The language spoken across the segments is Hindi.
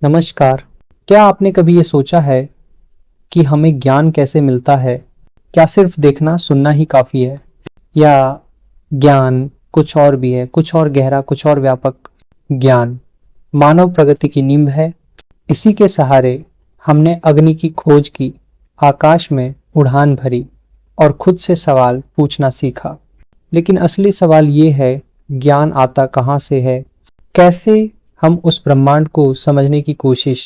नमस्कार। क्या आपने कभी ये सोचा है कि हमें ज्ञान कैसे मिलता है? क्या सिर्फ देखना सुनना ही काफ़ी है, या ज्ञान कुछ और भी है, कुछ और गहरा, कुछ और व्यापक? ज्ञान मानव प्रगति की नींव है। इसी के सहारे हमने अग्नि की खोज की, आकाश में उड़ान भरी और खुद से सवाल पूछना सीखा। लेकिन असली सवाल ये है, ज्ञान आता कहाँ से है? कैसे हम उस ब्रह्मांड को समझने की कोशिश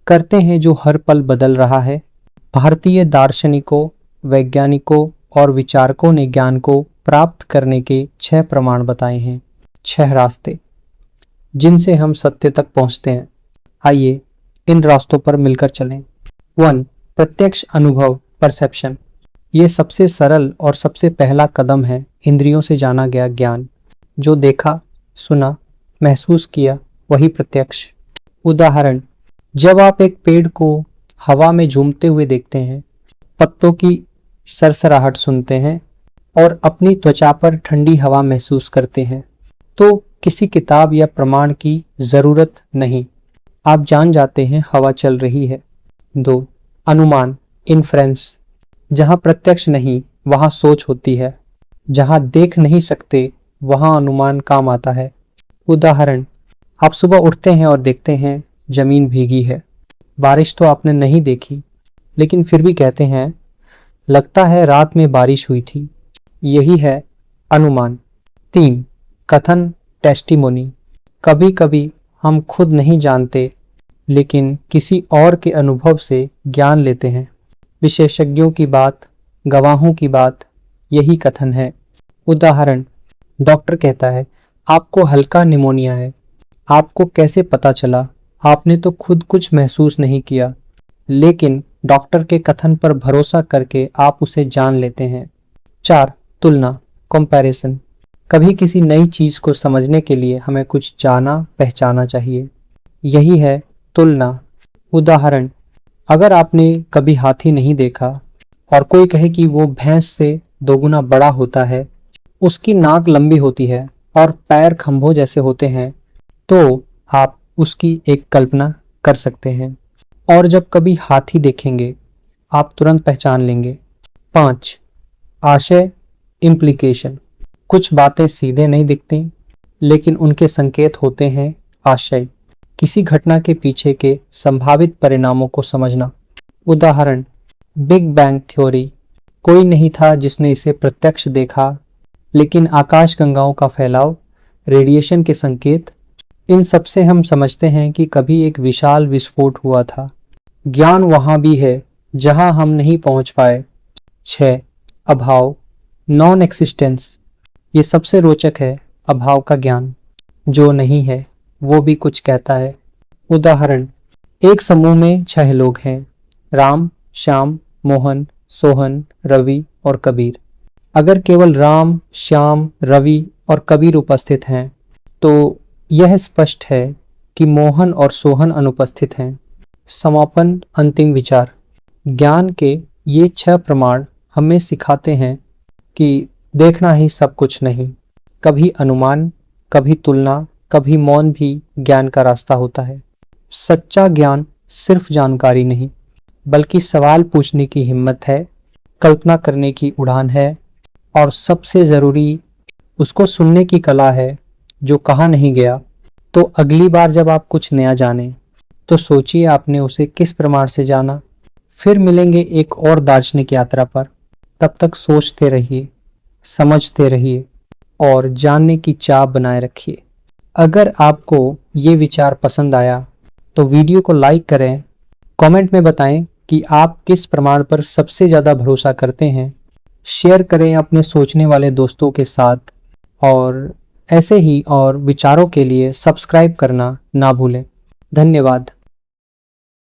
करते हैं जो हर पल बदल रहा है? भारतीय दार्शनिकों, वैज्ञानिकों और विचारकों ने ज्ञान को प्राप्त करने के 6 प्रमाण बताए हैं, 6 रास्ते जिनसे हम सत्य तक पहुंचते हैं। आइए इन रास्तों पर मिलकर चलें। 1. प्रत्यक्ष अनुभव, परसेप्शन। ये सबसे सरल और सबसे पहला कदम है इंद्रियों से जाना गया ज्ञान। जो देखा, सुना, महसूस किया, वही प्रत्यक्ष। उदाहरण, जब आप एक पेड़ को हवा में झूमते हुए देखते हैं, पत्तों की सरसराहट सुनते हैं और अपनी त्वचा पर ठंडी हवा महसूस करते हैं, तो किसी किताब या प्रमाण की जरूरत नहीं, आप जान जाते हैं हवा चल रही है। 2. अनुमान, इन्फ्रेंस। जहां प्रत्यक्ष नहीं वहां सोच होती है, जहां देख नहीं सकते वहां अनुमान काम आता है। उदाहरण, आप सुबह उठते हैं और देखते हैं जमीन भीगी है। बारिश तो आपने नहीं देखी, लेकिन फिर भी कहते हैं लगता है रात में बारिश हुई थी। यही है अनुमान। 3. कथन, टेस्टिमोनी। कभी कभी हम खुद नहीं जानते, लेकिन किसी और के अनुभव से ज्ञान लेते हैं। विशेषज्ञों की बात, गवाहों की बात, यही कथन है। उदाहरण, डॉक्टर कहता है आपको हल्का निमोनिया है। आपको कैसे पता चला? आपने तो खुद कुछ महसूस नहीं किया, लेकिन डॉक्टर के कथन पर भरोसा करके आप उसे जान लेते हैं। 4. तुलना, कंपैरिजन। कभी किसी नई चीज को समझने के लिए हमें कुछ जाना पहचाना चाहिए। यही है तुलना। उदाहरण, अगर आपने कभी हाथी नहीं देखा और कोई कहे कि वो भैंस से 2 गुना बड़ा होता है, उसकी नाक लंबी होती है और पैर खंभों जैसे होते हैं, तो आप उसकी एक कल्पना कर सकते हैं। और जब कभी हाथी देखेंगे आप तुरंत पहचान लेंगे। 5. आशय, इम्प्लीकेशन। कुछ बातें सीधे नहीं दिखती, लेकिन उनके संकेत होते हैं आशय, किसी घटना के पीछे के संभावित परिणामों को समझना। उदाहरण, बिग बैंग थ्योरी। कोई नहीं था जिसने इसे प्रत्यक्ष देखा, लेकिन आकाशगंगाओं का फैलाव, रेडिएशन के संकेत, इन सब से हम समझते हैं कि कभी एक विशाल विस्फोट हुआ था। ज्ञान वहां भी है जहां हम नहीं पहुंच पाए। 6. अभाव, नॉन एक्सिस्टेंस। ये सबसे रोचक है, अभाव का ज्ञान। जो नहीं है वो भी कुछ कहता है। उदाहरण, एक समूह में 6 लोग हैं, राम, श्याम, मोहन, सोहन, रवि और कबीर। अगर केवल राम, श्याम, रवि और कबीर उपस्थित हैं, तो यह स्पष्ट है कि मोहन और सोहन अनुपस्थित हैं। समापन, अंतिम विचार। ज्ञान के ये 6 प्रमाण हमें सिखाते हैं कि देखना ही सब कुछ नहीं। कभी अनुमान, कभी तुलना, कभी मौन भी ज्ञान का रास्ता होता है। सच्चा ज्ञान सिर्फ जानकारी नहीं, बल्कि सवाल पूछने की हिम्मत है, कल्पना करने की उड़ान है, और सबसे जरूरी उसको सुनने की कला है जो कहा नहीं गया। तो अगली बार जब आप कुछ नया जानें, तो सोचिए आपने उसे किस प्रमाण से जाना। फिर मिलेंगे एक और दार्शनिक यात्रा पर। तब तक सोचते रहिए, समझते रहिए और जानने की चाह बनाए रखिए। अगर आपको ये विचार पसंद आया तो वीडियो को लाइक करें, कमेंट में बताएं कि आप किस प्रमाण पर सबसे ज़्यादा भरोसा करते हैं। शेयर करें अपने सोचने वाले दोस्तों के साथ, और ऐसे ही और विचारों के लिए सब्सक्राइब करना ना भूलें। धन्यवाद।